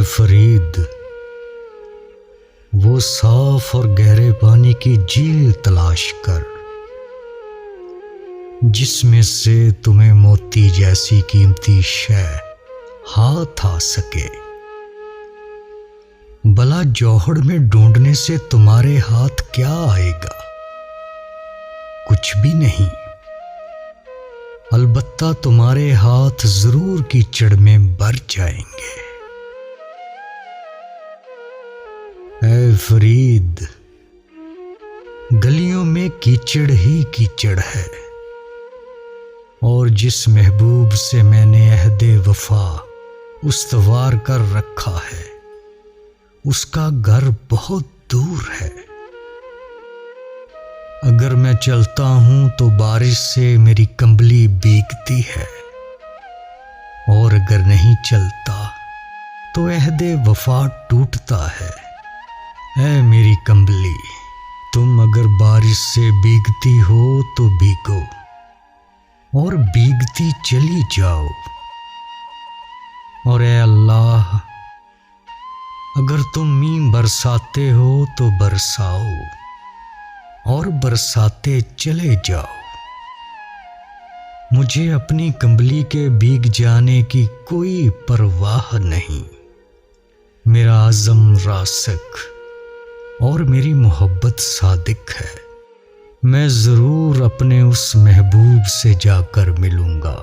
فرید، وہ صاف اور گہرے پانی کی جھیل تلاش کر جس میں سے تمہیں موتی جیسی قیمتی شے ہاتھ آ سکے۔ بلا جوہر میں ڈھونڈنے سے تمہارے ہاتھ کیا آئے گا؟ کچھ بھی نہیں، البتہ تمہارے ہاتھ ضرور کیچڑ میں بھر جائیں گے۔ اے فرید، گلیوں میں کیچڑ ہی کیچڑ ہے، اور جس محبوب سے میں نے عہد وفا استوار کر رکھا ہے اس کا گھر بہت دور ہے۔ اگر میں چلتا ہوں تو بارش سے میری کمبلی بھیگتی ہے، اور اگر نہیں چلتا تو عہد وفا ٹوٹتا ہے۔ اے میری کمبلی، تم اگر بارش سے بھیگتی ہو تو بھیگو اور بھیگتی چلی جاؤ، اور اے اللہ، اگر تم مینہ برساتے ہو تو برساؤ اور برساتے چلے جاؤ۔ مجھے اپنی کمبلی کے بھیگ جانے کی کوئی پرواہ نہیں۔ میرا عزم راسخ اور میری محبت صادق ہے۔ میں ضرور اپنے اس محبوب سے جا کر ملوں گا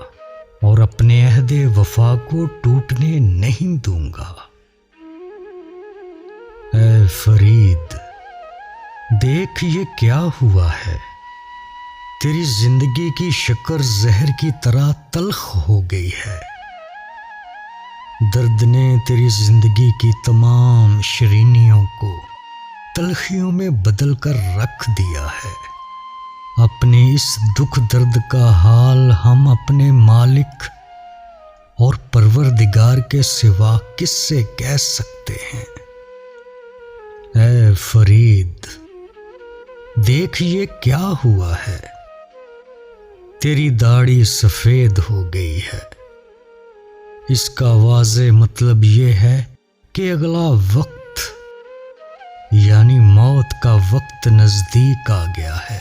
اور اپنے عہد وفا کو ٹوٹنے نہیں دوں گا۔ اے فرید، دیکھ یہ کیا ہوا ہے، تیری زندگی کی شکر زہر کی طرح تلخ ہو گئی ہے۔ درد نے تیری زندگی کی تمام شیرینیوں کو تلخیوں میں بدل کر رکھ دیا ہے۔ اپنے اس دکھ درد کا حال ہم اپنے مالک اور پروردگار کے سوا کس سے کہہ سکتے ہیں؟ اے فرید، دیکھ یہ کیا ہوا ہے، تیری داڑھی سفید ہو گئی ہے۔ اس کا واضح مطلب یہ ہے کہ اگلا وقت یعنی موت کا وقت نزدیک آ گیا ہے،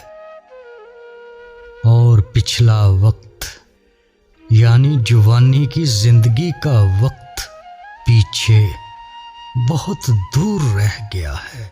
اور پچھلا وقت یعنی جوانی کی زندگی کا وقت پیچھے بہت دور رہ گیا ہے۔